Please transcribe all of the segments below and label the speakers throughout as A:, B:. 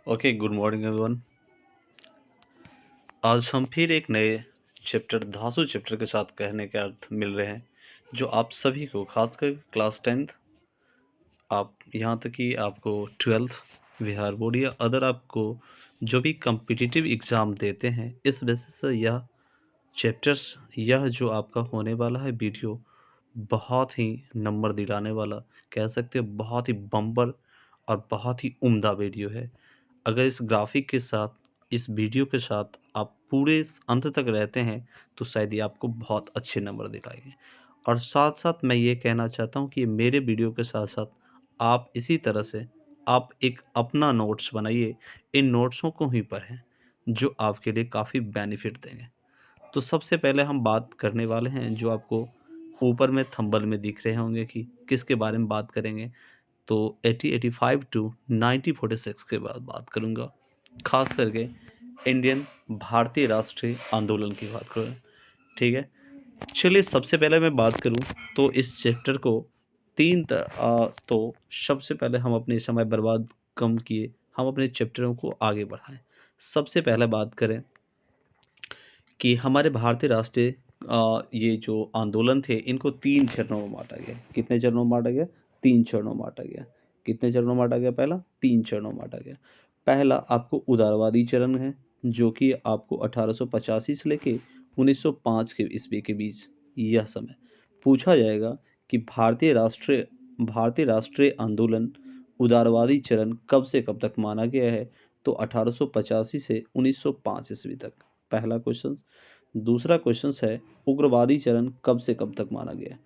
A: Okay, good morning everyone. आज हम फिर एक नए चैप्टर धासु चैप्टर के साथ कहने के अर्थ मिल रहे हैं, जो आप सभी को खासकर क्लास 10th, आप यहाँ तक कि आपको 12th बिहार बोर्ड या अदर आपको जो भी कम्पिटिटिव एग्ज़ाम देते हैं, इस वजह से यह चैप्टर्स, यह जो आपका होने वाला है वीडियो, बहुत ही नंबर दिलाने वाला, कह सकते हैं बहुत ही बम्पर और बहुत ही उम्दा वीडियो है। अगर इस ग्राफिक के साथ, इस वीडियो के साथ आप पूरे अंत तक रहते हैं, तो शायद ये आपको बहुत अच्छे नंबर दिलाएँगे। और साथ-साथ मैं ये कहना चाहता हूँ कि मेरे वीडियो के साथ-साथ आप इसी तरह से आप एक अपना नोट्स बनाइए, इन नोट्सों को ही पढ़ें, जो आपके लिए काफ़ी बेनिफिट देंगे। तो सबसे पहले हम बात करने वाले हैं, जो आपको ऊपर में थंबनेल में दिख रहे होंगे कि किसके बारे में बात करेंगे। तो 8085 टू 9046 के बाद बात करूँगा, खास करके इंडियन भारतीय राष्ट्रीय आंदोलन की बात करूँ। ठीक है, चलिए सबसे पहले मैं बात करूँ तो इस चैप्टर को तो सबसे पहले हम अपने समय बर्बाद कम किए, हम अपने चैप्टरों को आगे बढ़ाएं। सबसे पहले बात करें कि हमारे भारतीय राष्ट्रीय ये जो आंदोलन थे, इनको 3 चरणों में बाँटा गया। कितने चरणों में बाँटा गया? 3 चरणों में बाँटा गया। कितने चरणों में बाँटा गया? पहला 3 चरणों में बाँटा गया। पहला आपको उदारवादी चरण है, जो कि आपको 1885 से लेके 1905 के ईस्वी के बीच यह समय पूछा जाएगा कि भारतीय राष्ट्रीय आंदोलन उदारवादी चरण कब से कब तक माना गया है? तो 1885 से 1905 ईस्वी तक, पहला क्वेश्चन। दूसरा क्वेश्चन है उग्रवादी चरण कब से कब तक माना गया?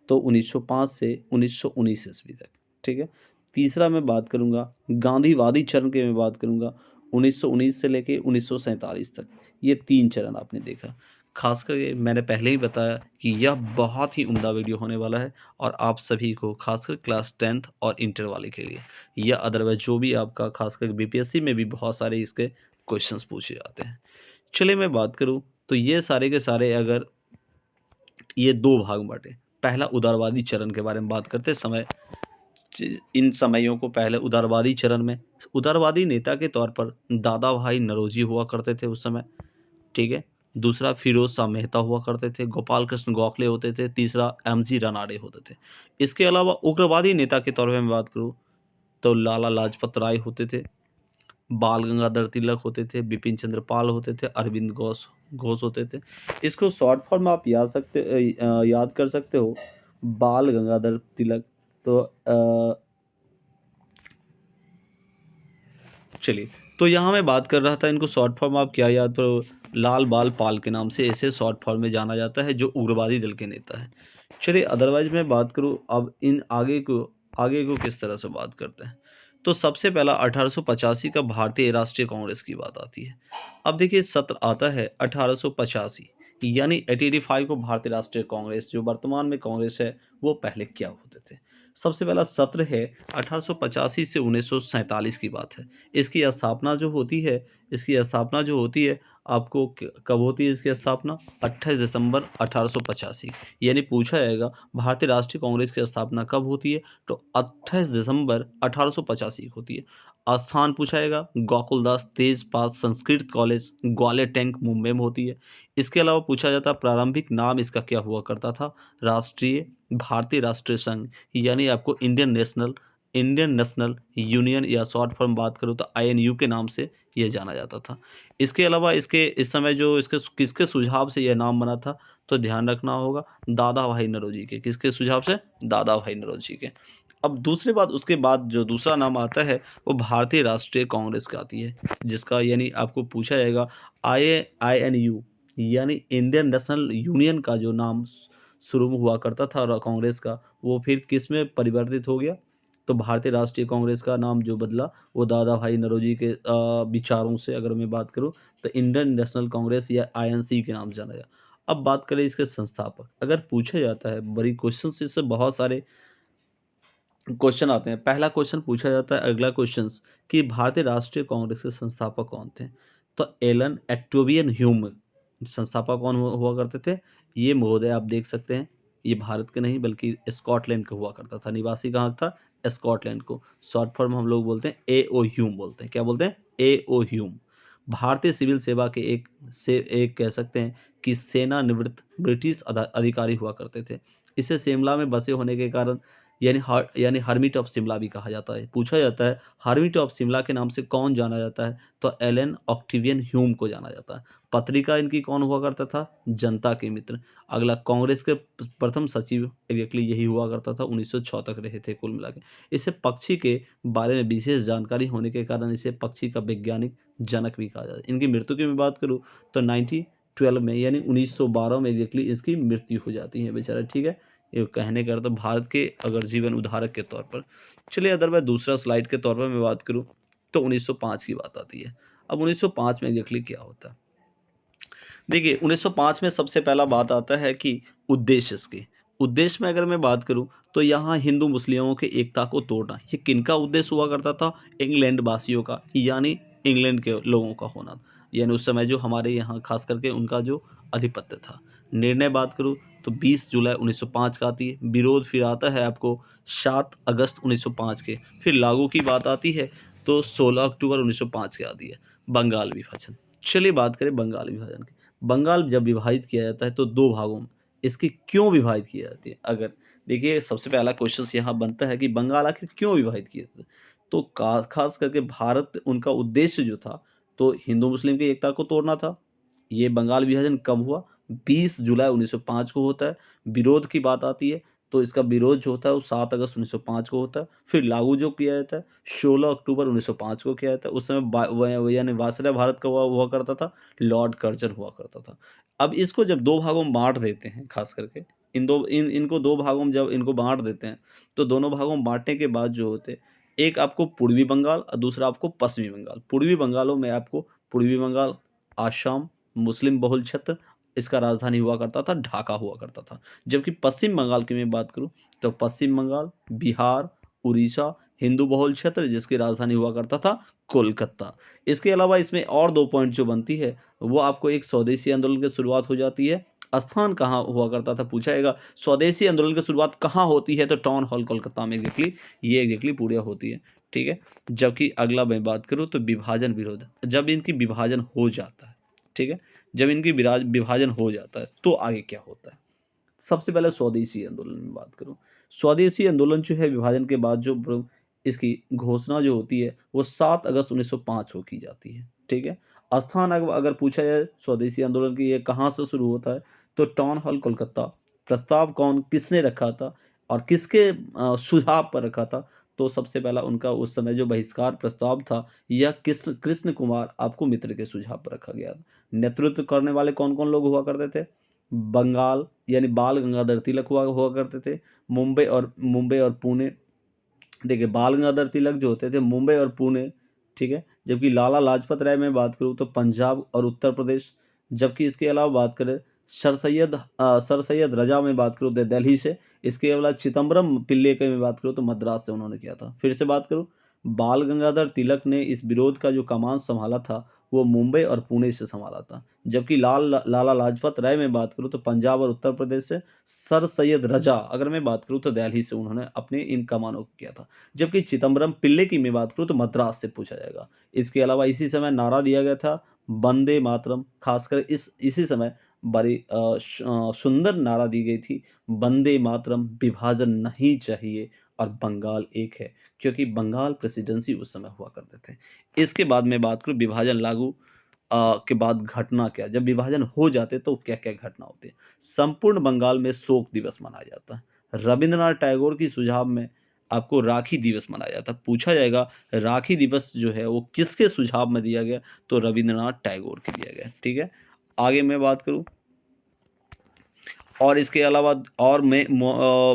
A: तो 1905 से 1919 ईस्वी तक। ठीक है। तीसरा मैं बात करूँगा गांधीवादी चरण की, मैं बात करूँगा 1919 से लेके 1947 तक। ये 3 चरण आपने देखा। खास करके मैंने पहले ही बताया कि यह बहुत ही उम्दा वीडियो होने वाला है, और आप सभी को खासकर क्लास 10th और इंटर वाले के लिए, या अदरवाइज जो भी आपका खासकर बीपीएससी में भी बहुत सारे इसके क्वेश्चंस पूछे जाते हैं। चलिए मैं बात करूँ तो ये सारे के सारे, अगर ये 2 भाग में बाँटे। पहला उदारवादी चरण के बारे में बात करते समय, इन समयों को पहले उदारवादी चरण में उदारवादी नेता के तौर पर दादा भाई नौरोजी हुआ करते थे उस समय। ठीक है। दूसरा फिरोज शाह मेहता हुआ करते थे, गोपाल कृष्ण गोखले होते थे, तीसरा एमजी रनाडे होते थे। इसके अलावा उग्रवादी नेता के तौर पे मैं बात करूँ तो लाला लाजपत राय होते थे, बाल गंगाधर तिलक होते थे, बिपिन चंद्र पाल होते थे, अरविंद घोष घोष होते थे। इसको शॉर्ट फॉर्म में आप याद कर सकते हो, बाल गंगाधर तिलक। तो चलिए, तो यहाँ मैं बात कर रहा था, इनको शॉर्ट फॉर्म आप क्या याद करो, लाल बाल पाल के नाम से ऐसे शॉर्ट फॉर्म में जाना जाता है, जो उग्रवादी दल के नेता है। चलिए, अदरवाइज मैं बात करूँ अब इन आगे को किस तरह से बात करते हैं। तो सबसे पहला 1885 का भारतीय राष्ट्रीय कांग्रेस की बात आती है। अब देखिए सत्र आता है 1885, यानी 1885 को भारतीय राष्ट्रीय कांग्रेस, जो वर्तमान में कांग्रेस है, वो पहले क्या होते थे। सबसे पहला सत्र है 1885 से 1947 की बात है। इसकी स्थापना जो होती है आपको कब होती है इसकी स्थापना? 28 दिसंबर 1885। यानी पूछा जाएगा भारतीय राष्ट्रीय कांग्रेस की स्थापना कब होती है? तो 28 दिसंबर 1885 को होती है। स्थान पूछा जाएगा गोकुलदास तेजपाल संस्कृत कॉलेज, ग्वालियर टैंक, मुंबई में होती है। इसके अलावा पूछा जाता है प्रारंभिक नाम इसका क्या हुआ करता था? भारतीय राष्ट्रीय संघ, यानी आपको इंडियन नेशनल यूनियन, या शॉर्ट फॉर्म बात करूँ तो आईएनयू के नाम से यह जाना जाता था। इसके अलावा इसके इस समय जो इसके किसके सुझाव से यह नाम बना था, तो ध्यान रखना होगा दादा भाई नौरोजी के। किसके सुझाव से? दादा भाई नौरोजी के। अब दूसरी बात, उसके बाद जो दूसरा नाम आता है वो भारतीय राष्ट्रीय कांग्रेस का आती है, जिसका यानी आपको पूछा जाएगा आईएनयू, यानी इंडियन नेशनल यूनियन का जो नाम शुरू में हुआ करता था और कांग्रेस का, वो फिर किस में परिवर्तित हो गया? तो भारतीय राष्ट्रीय कांग्रेस का नाम जो बदला, वो दादा भाई नौरोजी के विचारों से, अगर मैं बात करूं तो इंडियन नेशनल कांग्रेस या आईएनसी के नाम से जाना गया। अब बात करें इसके संस्थापक, अगर पूछा जाता है, बड़ी क्वेश्चन से इससे बहुत सारे क्वेश्चन आते हैं। पहला क्वेश्चन पूछा जाता है, अगला क्वेश्चन, कि भारतीय राष्ट्रीय कांग्रेस के संस्थापक कौन थे? तो एलन एक्टोबियन ह्यूम संस्थापक कौन हुआ करते थे? ये महोदय आप देख सकते हैं, ये भारत के नहीं बल्कि स्कॉटलैंड का हुआ करता था। निवासी कहाँ था? स्कॉटलैंड को। शॉर्ट फॉर्म हम लोग बोलते हैं ए.ओ. ह्यूम बोलते हैं। क्या बोलते हैं? ए.ओ. ह्यूम। भारतीय सिविल सेवा के एक कह सकते हैं कि सेवानिवृत्त ब्रिटिश अधिकारी हुआ करते थे। इसे शिमला में बसे होने के कारण यानी हर्मिट ऑफ शिमला भी कहा जाता है। पूछा जाता है हर्मिट ऑफ शिमला के नाम से कौन जाना जाता है? तो एलन ऑक्टेवियन ह्यूम को जाना जाता है। पत्रिका इनकी कौन हुआ करता था? जनता के मित्र। अगला, कांग्रेस के प्रथम सचिव एग्जैक्टली यही हुआ करता था। 1906 तक रहे थे कुल मिला के। इसे पक्षी के बारे में विशेष जानकारी होने के कारण इसे पक्षी का वैज्ञानिक जनक भी कहा जाता है। इनकी मृत्यु की मैं बात करूँ तो 1912 में यानी 1912 में एग्जैक्टली इसकी मृत्यु हो जाती है बेचारा। ठीक है, ये कहने का अर्थ भारत के अगर जीवन उद्धारक के तौर पर। चलिए अगर मैं दूसरा स्लाइड के तौर पर मैं बात करूँ तो 1905 की बात आती है। अब 1905 में एग्जैक्टली क्या होता है? देखिए 1905 में सबसे पहला बात आता है कि उद्देश्य इसके। उद्देश्य में अगर मैं बात करूं तो यहाँ हिंदू मुस्लिमों के एकता को तोड़ना, ये किनका उद्देश्य हुआ करता था? इंग्लैंड वासियों का, यानी इंग्लैंड के लोगों का होना, यानी उस समय जो हमारे यहाँ खास करके उनका जो आधिपत्य था। निर्णय बात करूँ तो 20 जुलाई 1905 का आती है। विरोध फिर आता है आपको 7 अगस्त 1905 के। फिर लागू की बात आती है तो 16 अक्टूबर 1905 के आती है। बंगाल विभाजन। चलिए बात करें बंगाल विभाजन की। बंगाल जब विभाजित किया जाता है तो दो भागों में इसकी क्यों विभाजित की जाती है? अगर देखिए सबसे पहला क्वेश्चन यहाँ बनता है कि बंगाल आखिर क्यों विभाजित किया जाता है? तो खास करके भारत, उनका उद्देश्य जो था तो हिंदू मुस्लिम की एकता को तोड़ना था। ये बंगाल विभाजन कब हुआ? 20 जुलाई 1905 को होता है। विरोध की बात आती है तो इसका विरोध जो होता है वो 7 अगस्त 1905 को होता है। फिर लागू जो किया जाता है 16 अक्टूबर 1905 को किया जाता है। उस समय यानी वायसराय भारत का हुआ करता था, लॉर्ड कर्जन हुआ करता था। अब इसको जब दो भागों में बांट देते हैं, खास करके इनको दो भागों में जब इनको बांट देते हैं तो दोनों भागों में बांटने के बाद जो होते, एक आपको पूर्वी बंगाल और दूसरा आपको पश्चिमी बंगाल। पूर्वी बंगालों में आपको पूर्वी बंगाल, आसाम, मुस्लिम बहुल क्षेत्र, इसका राजधानी हुआ करता था ढाका हुआ करता था। जबकि पश्चिम बंगाल की मैं बात करूं तो पश्चिम बंगाल, बिहार, उड़ीसा, हिंदू बहुल क्षेत्र जिसकी राजधानी हुआ करता था कोलकाता। इसके अलावा इसमें और दो पॉइंट जो बनती है वो आपको, एक स्वदेशी आंदोलन की शुरुआत हो जाती है। स्थान कहाँ हुआ करता था पूछा जाएगा। स्वदेशी आंदोलन की शुरुआत कहाँ होती है? तो टाउन हॉल कोलकाता में एग्जैक्टली ये एग्जैक्टली पूरी होती है। ठीक है, जबकि अगला मैं बात करूँ तो विभाजन विरोध, जब इनकी विभाजन हो जाता है, ठीक है, जब इनकी विभाजन हो जाता है तो आगे क्या होता है? सबसे पहले स्वदेशी आंदोलन में बात करूं। स्वदेशी आंदोलन जो है विभाजन के बाद जो इसकी घोषणा जो होती है वो 7 अगस्त 1905 को की जाती है। ठीक है, स्थान अगर पूछा जाए स्वदेशी आंदोलन की ये कहाँ से शुरू होता है तो टाउन हॉल कोलकाता। प्रस्ताव कौन किसने रखा था और किसके सुझाव पर रखा था? तो सबसे पहला उनका उस समय जो बहिष्कार प्रस्ताव था यह कृष्ण कृष्ण कुमार आपको मित्र के सुझाव पर रखा गया था। नेतृत्व करने वाले कौन कौन लोग हुआ करते थे? बंगाल यानी बाल गंगाधर तिलक हुआ हुआ करते थे। मुंबई और पुणे। देखिए बाल गंगाधर तिलक जो होते थे मुंबई और पुणे, ठीक है। जबकि लाला लाजपत राय में बात करूँ तो पंजाब और उत्तर प्रदेश। जबकि इसके अलावा बात करें सर सैयद रजा में बात करूँ तो दिल्ली से। इसके अलावा चिदम्बरम पिल्ले के में बात करूँ तो मद्रास से उन्होंने किया था। फिर से बात करूँ, बाल गंगाधर तिलक ने इस विरोध का जो कमान संभाला था वो मुंबई और पुणे से संभाला था। जबकि लाला लाजपत राय में बात करूँ तो पंजाब और उत्तर प्रदेश से। सर सैयद रजा अगर मैं बात करूँ तो दिल्ली से उन्होंने अपने इन कमानों को किया था। जबकि चिदम्बरम पिल्ले की मैं बात करूँ तो मद्रास से पूछा जाएगा। इसके अलावा इसी समय नारा दिया गया था वंदे मातरम। खासकर इसी समय बड़ी सुंदर नारा दी गई थी, वंदे मातरम, विभाजन नहीं चाहिए और बंगाल एक है, क्योंकि बंगाल प्रेसिडेंसी उस समय हुआ करते थे। इसके बाद मैं बात करूँ विभाजन लागू के बाद घटना क्या, जब विभाजन हो जाते तो क्या क्या घटना होती है। संपूर्ण बंगाल में शोक दिवस मनाया जाता है। रविंद्रनाथ टैगोर की सुझाव में आपको राखी दिवस मनाया जाता है। पूछा जाएगा राखी दिवस जो है वो किसके सुझाव में दिया गया? तो रविंद्रनाथ टैगोर के दिया गया। ठीक है, आगे मैं बात करूं और इसके अलावा और मैं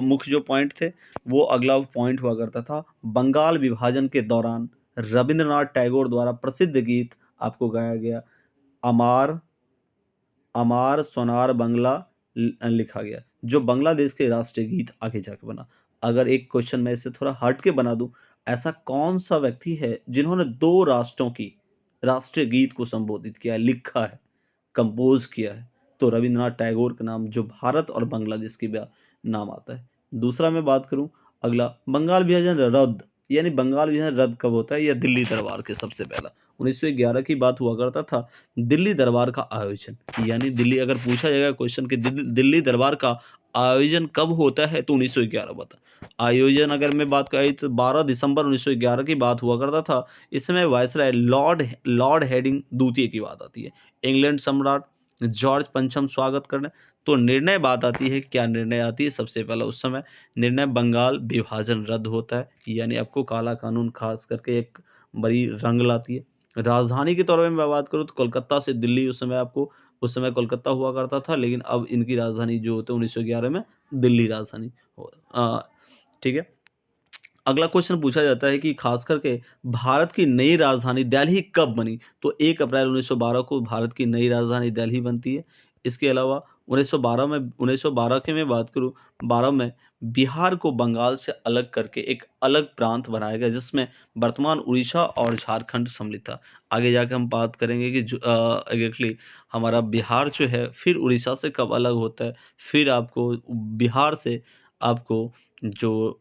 A: मुख्य जो पॉइंट थे वो अगला पॉइंट हुआ करता था, बंगाल विभाजन के दौरान रविंद्रनाथ टैगोर द्वारा प्रसिद्ध गीत आपको गाया गया, अमार अमार सोनार बंगला लिखा गया, जो बांग्लादेश के राष्ट्रीय गीत आगे जाके बना। अगर एक क्वेश्चन मैं इसे थोड़ा हट के बना दूं, ऐसा कौन सा व्यक्ति है जिन्होंने दो राष्ट्रों की राष्ट्रीय गीत को संबोधित किया है, लिखा है, कंपोज किया है? तो रविंद्रनाथ टैगोर का नाम जो भारत और बांग्लादेश के नाम आता है। दूसरा मैं बात करूं अगला बंगाल विभाजन रद्द, यानी बंगाल विभाजन रद्द कब होता है? या दिल्ली दरबार के सबसे पहला 1911 की बात हुआ करता था, दिल्ली दरबार का आयोजन, यानी दिल्ली अगर पूछा जाएगा क्वेश्चन कि दिल्ली दरबार का आयोजन कब होता है तो 1911 बता। आयोजन अगर मैं बात करी तो 12 दिसंबर 1911 की बात हुआ करता था। इस समय वायसराय लॉर्ड हेडिंग द्वितीय की बात आती है। इंग्लैंड सम्राट जॉर्ज पंचम स्वागत करने, तो निर्णय बात आती है, क्या निर्णय आती है सबसे पहला उस समय? निर्णय बंगाल विभाजन रद्द होता है, यानी आपको काला कानून खास करके एक बड़ी रंग लाती है। राजधानी के तौर पे मैं बात करूँ तो कोलकाता से दिल्ली उस समय कोलकाता हुआ करता था, लेकिन अब इनकी राजधानी जो होती है 1911 में दिल्ली राजधानी ठीक है। अगला क्वेश्चन पूछा जाता है कि खास करके भारत की नई राजधानी दिल्ली कब बनी? तो 1 अप्रैल 1912 को भारत की नई राजधानी दिल्ली बनती है। इसके अलावा 1912 की मैं बात करूँ, 12 में बिहार को बंगाल से अलग करके एक अलग प्रांत बनाया गया, जिसमें वर्तमान उड़ीसा और झारखंड सम्मिलित था। आगे जाके हम बात करेंगे कि एग्ज़ैक्टली हमारा बिहार जो है फिर उड़ीसा से कब अलग होता है, फिर आपको बिहार से आपको जो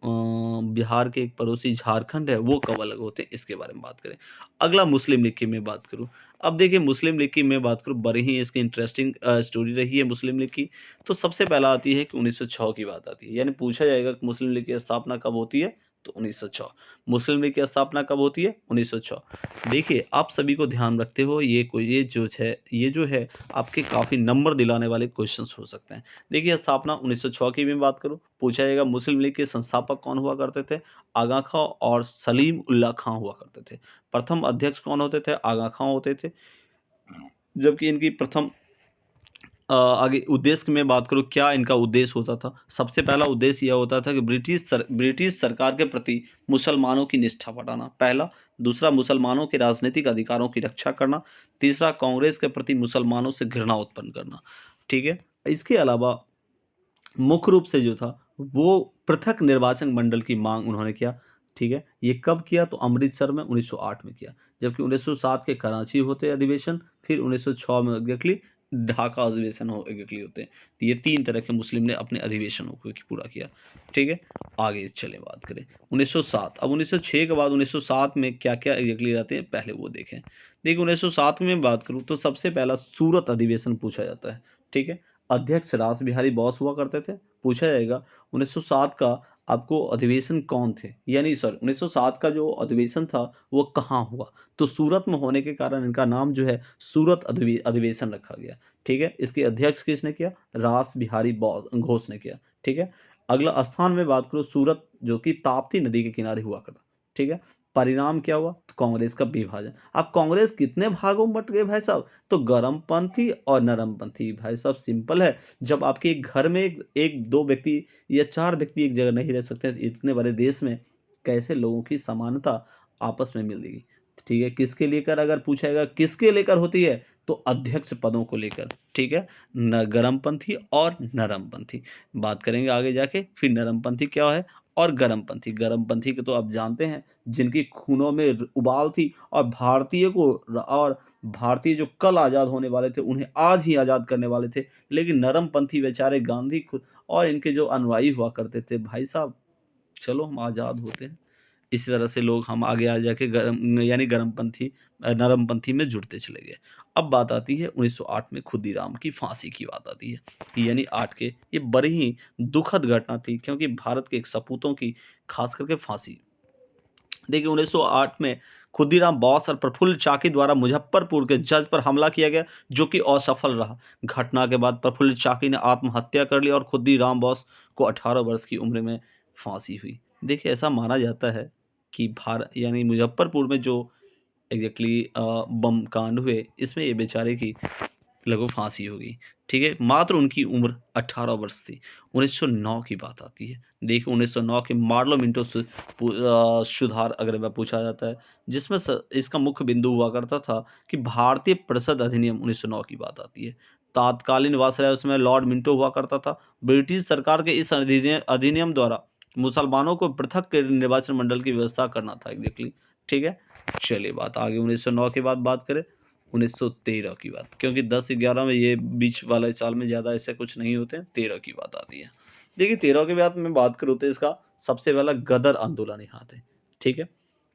A: बिहार के एक पड़ोसी झारखंड है वो कब अलग होते हैं, इसके बारे में बात करें। अगला मुस्लिम लीग की मैं बात करूँ। अब देखिए मुस्लिम लीग की मैं बात करूँ, बड़ी ही इसकी इंटरेस्टिंग स्टोरी रही है मुस्लिम लीग की। तो सबसे पहला आती है कि 1906 की बात आती है, यानी पूछा जाएगा कि मुस्लिम लीग की स्थापना कब होती है? तो 1906। मुस्लिम लीग की स्थापना कब होती है? 1906। देखिए आप सभी को ध्यान रखते हो, ये जो है आपके काफ़ी नंबर दिलाने वाले क्वेश्चंस हो सकते हैं। देखिए स्थापना 1906 की भी बात करूँ, पूछा जाएगा मुस्लिम लीग के संस्थापक कौन हुआ करते थे? आगा खां और सलीम उल्लाह खां हुआ करते थे। प्रथम अध्यक्ष कौन होते थे? आगा खां होते थे। जबकि इनकी प्रथम आगे उद्देश्य की मैं बात करूँ, क्या इनका उद्देश्य होता था? सबसे पहला उद्देश्य यह होता था कि ब्रिटिश सरकार के प्रति मुसलमानों की निष्ठा बढ़ाना, पहला। दूसरा, मुसलमानों के राजनीतिक अधिकारों की रक्षा करना। तीसरा, कांग्रेस के प्रति मुसलमानों से घृणा उत्पन्न करना। ठीक है? इसके अलावा मुख्य रूप से जो था वो पृथक निर्वाचन मंडल की मांग उन्होंने किया। ठीक है? ये कब किया? तो अमृतसर में 1908 में किया। जबकि 1907 के कराची होते अधिवेशन, फिर 1906 में एग्जैक्टली ढाका अधिवेशन एग्जैक्टली होते हैं। तो ये 3 तरह के मुस्लिम ने अपने अधिवेशनों को पूरा किया। ठीक है? आगे चलें बात करें 1907। अब 1906 के बाद 1907 में क्या-क्या एग्जैक्टली रहते हैं पहले वो देखें। देखिए 1907 में बात करूँ तो सबसे पहला सूरत अधिवेशन पूछा जाता है। ठीक है? अध्यक्ष रास बिहारी बोस हुआ करते थे। पूछा जाएगा 1907 का आपको अधिवेशन कौन थे? यानी सॉरी 1907 का जो अधिवेशन था वो कहाँ हुआ? तो सूरत में होने के कारण इनका नाम जो है सूरत अधिवेशन रखा गया। ठीक है? इसके अध्यक्ष किसने किया? रास बिहारी घोष ने किया। ठीक है? अगला स्थान में बात करूँ, सूरत जो कि ताप्ती नदी के किनारे हुआ करता। ठीक है? परिणाम क्या हुआ? तो कांग्रेस का विभाजन। अब कांग्रेस कितने भागों में बँट गए भाई साहब? तो गरमपंथी और नरमपंथी। भाई साहब सिंपल है, जब आपके एक घर में एक 2 व्यक्ति या 4 व्यक्ति एक जगह नहीं रह सकते, इतने बड़े देश में कैसे लोगों की समानता आपस में मिलेगी? ठीक है? किसके लेकर अगर पूछा जाएगा किसके लेकर होती है? तो अध्यक्ष पदों को लेकर। ठीक है? न गरमपंथी और नरमपंथी। बात करेंगे आगे जाके, फिर नरमपंथी क्या है और गरमपंथी। गरमपंथी के तो आप जानते हैं, जिनकी खूनों में उबाल थी और भारतीय जो कल आज़ाद होने वाले थे, उन्हें आज ही आज़ाद करने वाले थे। लेकिन नरमपंथी बेचारे गांधी खुद और इनके जो अनुयायी हुआ करते थे, भाई साहब चलो हम आज़ाद होते हैं। इसी तरह से लोग हम आगे आ जाके नरमपंथी में जुड़ते चले गए। अब बात आती है 1908 में खुदीराम की फांसी की बात आती है। यानी 8 के ये बड़ी ही दुखद घटना थी, क्योंकि भारत के एक सपूतों की खास करके फांसी। देखिए 1908 में खुदीराम बोस और प्रफुल्ल चाकी द्वारा मुजफ्फरपुर के जज पर हमला किया गया, जो कि असफल रहा। घटना के बाद प्रफुल्ल चाकी ने आत्महत्या कर ली और खुदीराम बोस को 18 वर्ष की उम्र में फांसी हुई। देखिए ऐसा माना जाता है कि यानी मुजफ्फरपुर में जो एग्जैक्टली बम कांड हुए, इसमें ये बेचारे की लगभग फांसी हो गई। ठीक है? मात्र उनकी उम्र 18 वर्ष थी। 1909 की बात आती है। देखिए 1909 के मार्लो मिंटो सुधार अगर वह पूछा जाता है, जिसमें इसका मुख्य बिंदु हुआ करता था कि भारतीय परिषद अधिनियम 1909 की बात आती है। तात्कालीन वायसराय उसमें लॉर्ड मिंटो हुआ करता था। ब्रिटिश सरकार के इस अधिनियम द्वारा मुसलमानों को पृथक के निर्वाचन मंडल की व्यवस्था करना था एग्जैक्टली। ठीक है? चलिए बात आगे 1909 के बाद बात करें 1913 की बात, क्योंकि 10-11 में ये बीच वाले साल में ज़्यादा ऐसे कुछ नहीं होते हैं, 13 की बात आती है। देखिए 13 के बाद मैं बात करूँ तो इसका सबसे पहला गदर आंदोलन यहाँ थे, ठीक है?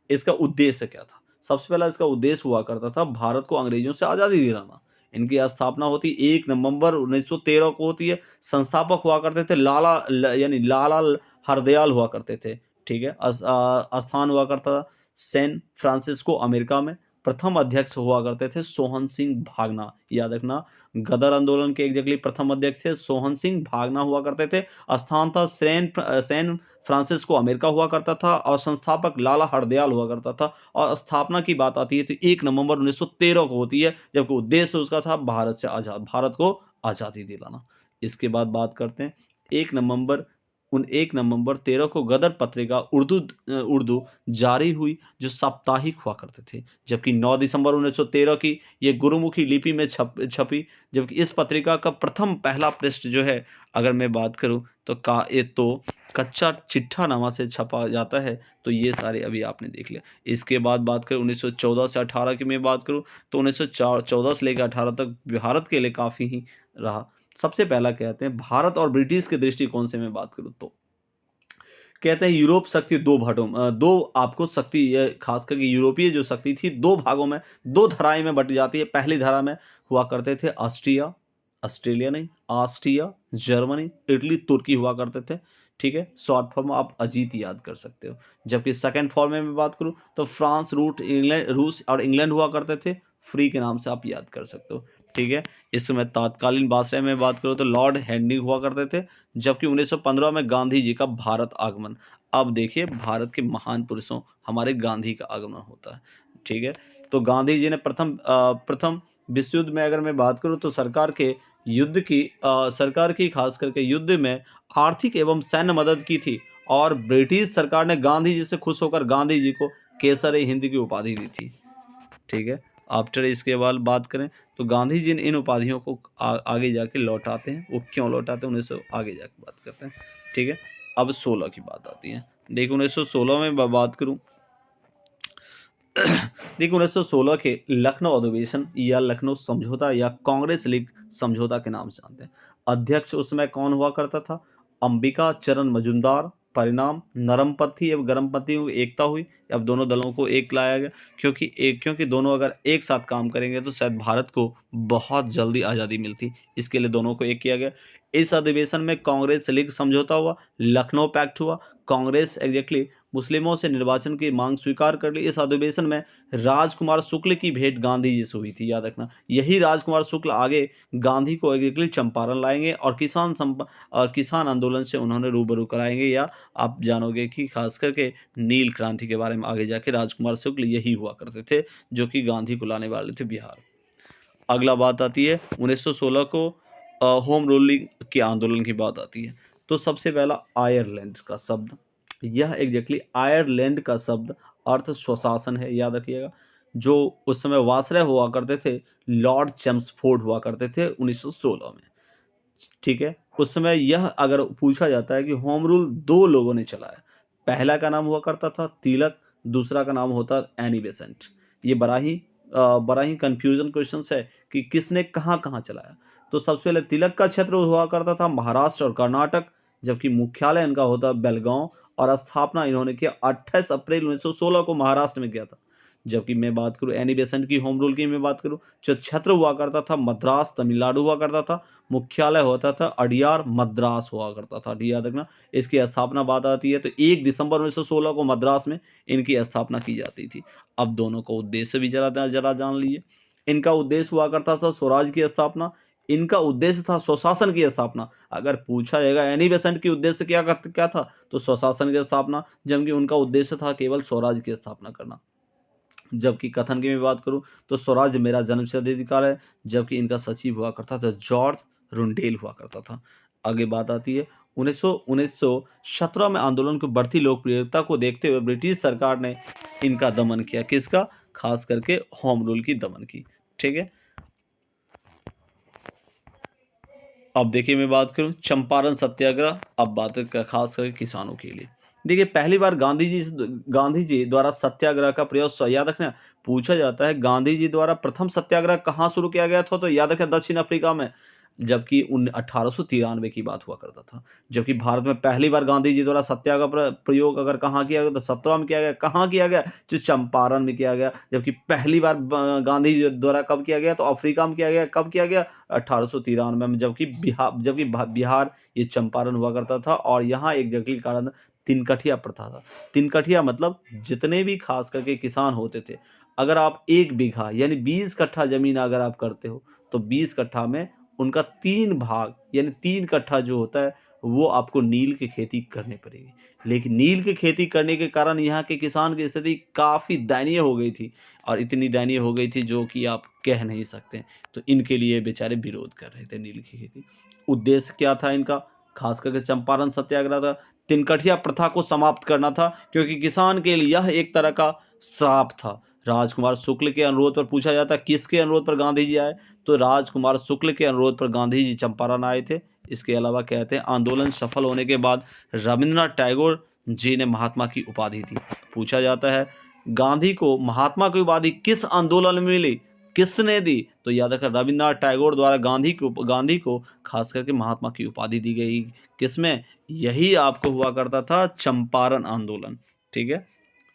A: इसका उद्देश्य क्या था? सबसे पहला इसका उद्देश्य हुआ करता था भारत को अंग्रेजों से आज़ादी दिलाना। इनकी स्थापना होती 1 नवंबर 1913 को होती है। संस्थापक हुआ करते थे यानी लाला हरदयाल हुआ करते थे, ठीक है? स्थान हुआ करता था सैन फ्रांसिस्को अमेरिका में। प्रथम अध्यक्ष हुआ करते थे सोहन सिंह भागना, याद रखना। गदर आंदोलन के एग्जैक्टली प्रथम अध्यक्ष थे सोहन सिंह भागना हुआ करते थे। स्थान था सैन फ्रांसिस्को अमेरिका हुआ करता था और संस्थापक लाला हरदयाल हुआ करता था। और स्थापना की बात आती है तो 1 नवंबर 1913 को होती है, जबकि उद्देश्य उसका था भारत को आज़ादी दिलाना। इसके बाद बात करते हैं 1 नवंबर 13 को गदर पत्रिका उर्दू जारी हुई, जो साप्ताहिक हुआ करते थे। जबकि 9 दिसंबर 1913 की ये गुरुमुखी लिपि में छपी। जबकि इस पत्रिका का प्रथम पहला पृष्ठ जो है, अगर मैं बात करूं तो कच्चा चिट्ठा नामा से छपा जाता है। तो ये सारे अभी आपने देख लिया। इसके बाद बात करें 1914 से 18 की मैं बात करूं तो 1914 से लेकर 18 तक भारत के लिए काफ़ी ही रहा। सबसे पहला कहते हैं भारत और ब्रिटिश के दृष्टिकोण से मैं बात करूं तो कहते हैं यूरोप शक्ति दो आपको शक्ति, खास करके यूरोपीय जो शक्ति थी दो भागों में, दो धाराएं में बट जाती है। पहली धारा में हुआ करते थे ऑस्ट्रेलिया नहीं, ऑस्ट्रिया, जर्मनी, इटली, तुर्की हुआ करते थे, ठीक है? शॉर्ट फॉर्म आप अजीत याद कर सकते हो। जबकि सेकंड फॉर्म में मैं बात करूं तो फ्रांस, रूस और इंग्लैंड हुआ करते थे। फ्री के नाम से आप याद कर सकते हो, ठीक है? इस समय तत्कालीन बादशाह में बात करूं तो लॉर्ड हेनरी हुआ करते थे। जबकि 1915 में गांधी जी का भारत आगमन। अब देखिए भारत के महान पुरुषों हमारे गांधी का आगमन होता है, ठीक है? तो गांधी जी ने प्रथम विश्व युद्ध में अगर मैं बात करूं तो सरकार की खास करके युद्ध में आर्थिक एवं सैन्य मदद की थी। और ब्रिटिश सरकार ने गांधी जी से खुश होकर गांधी जी को केसर-ए-हिंद की उपाधि दी थी, ठीक है? आफ्टर इसके बाद बात करें तो गांधी जी ने इन उपाधियों को आगे जाके लौटाते हैं। वो क्यों लौटाते हैं 1900 आगे जाके बात करते हैं, ठीक है? अब 16 की बात आती है। देखिए 1916 में बात करूं देखिए 1916 के लखनऊ अधिवेशन या लखनऊ समझौता या कांग्रेस लीग समझौता के नाम से जानते हैं। अध्यक्ष उसमें कौन हुआ करता था? अंबिका चरण मजूमदार। परिणाम नरमपंथी एवं गर्मपंथियों की एकता हुई। अब दोनों दलों को एक लाया गया, क्योंकि दोनों अगर एक साथ काम करेंगे तो शायद भारत को बहुत जल्दी आज़ादी मिलती। इसके लिए दोनों को एक किया गया। इस अधिवेशन में कांग्रेस लीग समझौता हुआ, लखनऊ पैक्ट हुआ। कांग्रेस एग्जैक्टली मुस्लिमों से निर्वाचन की मांग स्वीकार कर ली। इस अधिवेशन में राजकुमार शुक्ल की भेंट गांधी जी से हुई थी, याद रखना। यही राजकुमार शुक्ल आगे गांधी को एग्जैक्टली चंपारण लाएंगे और किसान आंदोलन से उन्होंने रूबरू कराएंगे। या आप जानोगे कि खास करके नील क्रांति के बारे में आगे जाके राजकुमार शुक्ल यही हुआ करते थे, जो कि गांधी को लाने वाले थे बिहार। अगला बात आती है 1916 को होम रूलिंग के आंदोलन की बात आती है। तो सबसे पहला आयरलैंड का शब्द, यह एग्जैक्टली आयरलैंड का शब्द अर्थ स्वशासन है, याद रखिएगा। जो उस समय वासरय हुआ करते थे लॉर्ड चेम्सफोर्ड हुआ करते थे 1916 में, ठीक है? उस समय यह अगर पूछा जाता है कि होम रूल दो लोगों ने चलाया। पहला का नाम हुआ करता था तिलक, दूसरा का नाम होता एनी बेसेंट। ये बड़ा ही कंफ्यूजन क्वेश्चन है कि किसने कहाँ कहाँ चलाया। तो सबसे पहले तिलक का क्षेत्र हुआ करता था महाराष्ट्र और कर्नाटक, जबकि मुख्यालय इनका होता बेलगांव। और स्थापना इन्होंने किया 28 अप्रैल 1916 को महाराष्ट्र में किया था। जबकि मैं बात करूं एनी बेसेंट की होम रूल की मैं बात करूं, जो क्षेत्र हुआ करता था मद्रास तमिलनाडु हुआ करता था। मुख्यालय होता था अडियार मद्रास हुआ करता था, याद रखना। इसकी स्थापना बात आती है तो 1 दिसंबर 1916 को मद्रास में इनकी स्थापना की जाती थी। अब दोनों का उद्देश्य भी जरा जान लीजिए। इनका उद्देश्य हुआ करता था स्वराज की स्थापना, इनका उद्देश्य था स्वशासन की स्थापना। अगर पूछा जाएगा एनी बेसेंट की उद्देश्य क्या था तो स्वशासन की स्थापना, जबकि उनका उद्देश्य था केवल स्वराज की स्थापना करना। जबकि कथन की मैं बात करूं तो स्वराज मेरा जन्मसिद्ध अधिकार है, जबकि इनका सचिव हुआ करता था जॉर्ज रुंडेल हुआ करता था। आगे बात आती है 1917 में आंदोलन की बढ़ती लोकप्रियता को देखते हुए ब्रिटिश सरकार ने इनका दमन किया। किसका? खास करके होम रूल की दमन की, ठीक है? अब देखिए मैं बात करूं चंपारण सत्याग्रह। अब बात खास करके किसानों के लिए। देखिए पहली बार गांधी जी द्वारा सत्याग्रह का प्रयोग याद रखना पूछा जाता है। गांधी जी द्वारा प्रथम सत्याग्रह कहाँ शुरू किया गया था तो याद रखें दक्षिण अफ्रीका में। जबकि 1893 की बात हुआ करता था। जबकि भारत में पहली बार गांधी जी द्वारा सत्याग्रह प्रयोग अगर कहाँ किया गया तो 17 में किया गया। कहाँ किया गया? जो चंपारण में किया गया। जबकि पहली बार गांधी जी द्वारा कब किया गया? तो अफ्रीका में किया गया। कब किया गया? 1893 में। जबकि बिहार ये चंपारण हुआ करता था। और यहाँ एक जटिल कारण तिनकठिया प्रथा था। तिनकठिया मतलब जितने भी खास करके किसान होते थे, अगर आप 1 बीघा यानी 20 कट्ठा जमीन अगर आप करते हो तो 20 कट्ठा में उनका 3 भाग यानी 3 कट्ठा जो होता है वो आपको नील की खेती करनी पड़ेगी। लेकिन नील की खेती करने के कारण यहाँ के किसान की स्थिति काफ़ी दयनीय हो गई थी, और इतनी दयनीय हो गई थी जो कि आप कह नहीं सकते। तो इनके लिए बेचारे विरोध कर रहे थे नील की खेती। उद्देश्य क्या था इनका? खास करके चंपारण सत्याग्रह था। तिनकठिया प्रथा को समाप्त करना था, क्योंकि किसान के लिए यह एक तरह का श्राप था। राजकुमार शुक्ल के अनुरोध पर पूछा जाता है किसके अनुरोध पर गांधी जी आए? तो राजकुमार शुक्ल के अनुरोध पर गांधी जी चंपारण आए थे। इसके अलावा कहते हैं आंदोलन सफल होने के बाद रविन्द्रनाथ टैगोर जी ने महात्मा की उपाधि दी। पूछा जाता है गांधी को महात्मा की उपाधि किस आंदोलन में मिली, किसने दी? तो याद रखा रविन्द्रनाथ टैगोर द्वारा गांधी को खास करके महात्मा की उपाधि दी गई। किसमें? यही आपको हुआ करता था चंपारण आंदोलन। ठीक है।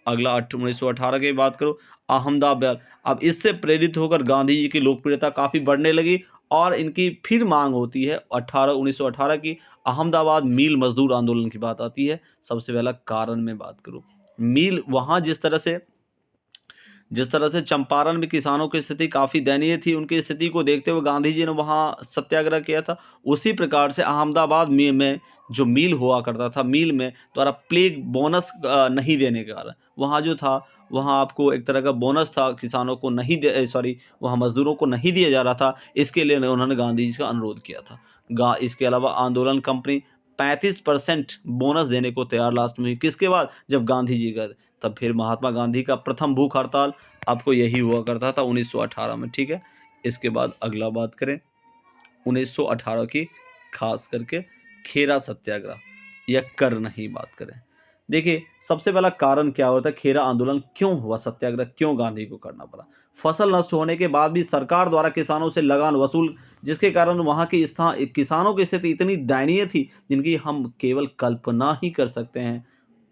A: अगला 1918 की बात करो, अहमदाबाद। अब इससे प्रेरित होकर गांधी जी की लोकप्रियता काफ़ी बढ़ने लगी, और इनकी फिर मांग होती है 1918 की। अहमदाबाद मील मजदूर आंदोलन की बात आती है। सबसे पहला कारण में बात करूं, मील वहाँ जिस तरह से चंपारण में किसानों की स्थिति काफ़ी दयनीय थी, उनकी स्थिति को देखते हुए गांधी जी ने वहाँ सत्याग्रह किया था। उसी प्रकार से अहमदाबाद में जो मिल हुआ करता था, मिल में द्वारा प्लेग बोनस नहीं देने के कारण वहाँ जो था, वहाँ आपको एक तरह का बोनस था, किसानों को नहीं दे सॉरी वहाँ मजदूरों को नहीं दिया जा रहा था। इसके लिए उन्होंने गांधी जी का अनुरोध किया था। इसके अलावा आंदोलन कंपनी 35% बोनस देने को तैयार लास्ट में हुई। किसके बाद? जब गांधी जी गए। तब फिर महात्मा गांधी का प्रथम भूख हड़ताल आपको यही हुआ करता था 1918 में। ठीक है। इसके बाद अगला बात करें 1918 की, खास करके खेरा सत्याग्रह या कर्ण ही बात करें। देखिए सबसे पहला कारण क्या होता है, खेरा आंदोलन क्यों हुआ, सत्याग्रह क्यों गांधी को करना पड़ा? फसल नष्ट होने के बाद भी सरकार द्वारा किसानों से लगान वसूल, जिसके कारण वहाँ की किसानों की स्थिति इतनी दयनीय थी जिनकी हम केवल कल्पना ही कर सकते हैं।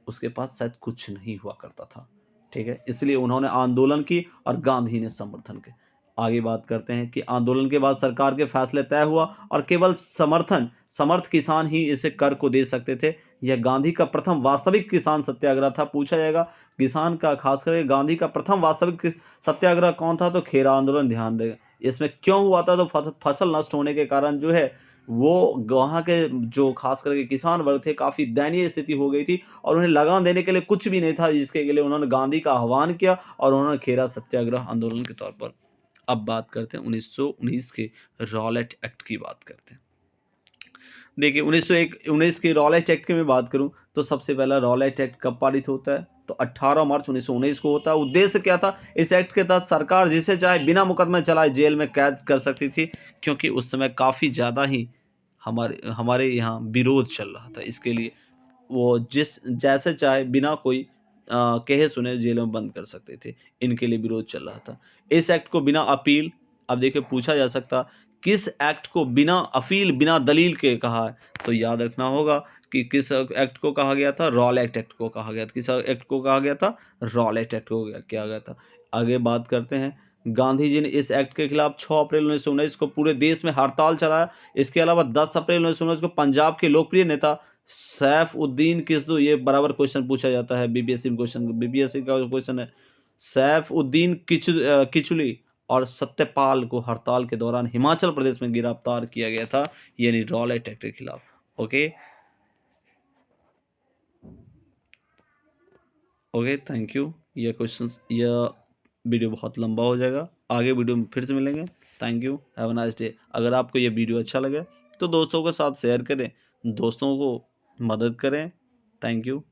A: उसके पास शायद कुछ नहीं हुआ करता था। ठीक है। इसलिए उन्होंने आंदोलन की और गांधी ने समर्थन किया। आगे बात करते हैं कि आंदोलन के बाद सरकार के फैसले तय हुआ और केवल समर्थ किसान ही इसे कर को दे सकते थे। यह गांधी का प्रथम वास्तविक किसान सत्याग्रह था। पूछा जाएगा किसान का, खास करके गांधी का प्रथम वास्तविक सत्याग्रह कौन था? तो खेरा आंदोलन। ध्यान देगा इसमें क्यों हुआ था? तो फसल नष्ट होने के कारण जो है वो वहाँ के जो खास करके किसान वर्ग थे काफ़ी दयनीय स्थिति हो गई थी, और उन्हें लगान देने के लिए कुछ भी नहीं था, जिसके लिए उन्होंने गांधी का आह्वान किया और उन्होंने खेरा सत्याग्रह आंदोलन के तौर पर। अब बात करते हैं 1919 के रॉलेट एक्ट की बात करते हैं। देखिए 1919 के रॉलेट एक्ट की मैं बात करूं तो सबसे पहला रॉलेट एक्ट कब पारित होता है? तो 18 मार्च 1919 को होता है। उद्देश्य क्या था? इस एक्ट के तहत सरकार जिसे चाहे बिना मुकदमे चलाए जेल में कैद कर सकती थी, क्योंकि उस समय काफ़ी ज़्यादा ही हमारे यहाँ विरोध चल रहा था। इसके लिए वो जैसे चाहे बिना कोई कहे सुने जेल में बंद कर सकते थे। इनके लिए विरोध चल रहा था। इस एक्ट को बिना अपील, अब देखिए पूछा जा सकता किस एक्ट को बिना अपील बिना दलील के कहा है? तो याद रखना होगा कि किस एक्ट को कहा गया था? रॉलेट एक्ट को कहा गया था। किस एक्ट को कहा गया था? रॉलेट एक्ट को किया गया था। आगे बात करते हैं, गांधी जी ने इस एक्ट के खिलाफ 6 अप्रैल 1919 को पूरे देश में हड़ताल चलाया। इसके अलावा 10 अप्रैल 1919 को पंजाब के लोकप्रिय नेता सैफुद्दीन किस्दू, ये बराबर क्वेश्चन पूछा जाता है बीपीएससी का क्वेश्चन है। सैफुद्दीन किचलू और सत्यपाल को हड़ताल के दौरान हिमाचल प्रदेश में गिरफ्तार किया गया था, यानी रॉलेट एक्ट के खिलाफ। Okay thank you. यह वीडियो बहुत लंबा हो जाएगा, आगे वीडियो में फिर से मिलेंगे। Thank you, have a nice day. अगर आपको यह वीडियो अच्छा लगे तो दोस्तों के साथ शेयर करें, दोस्तों को मदद करें। Thank you.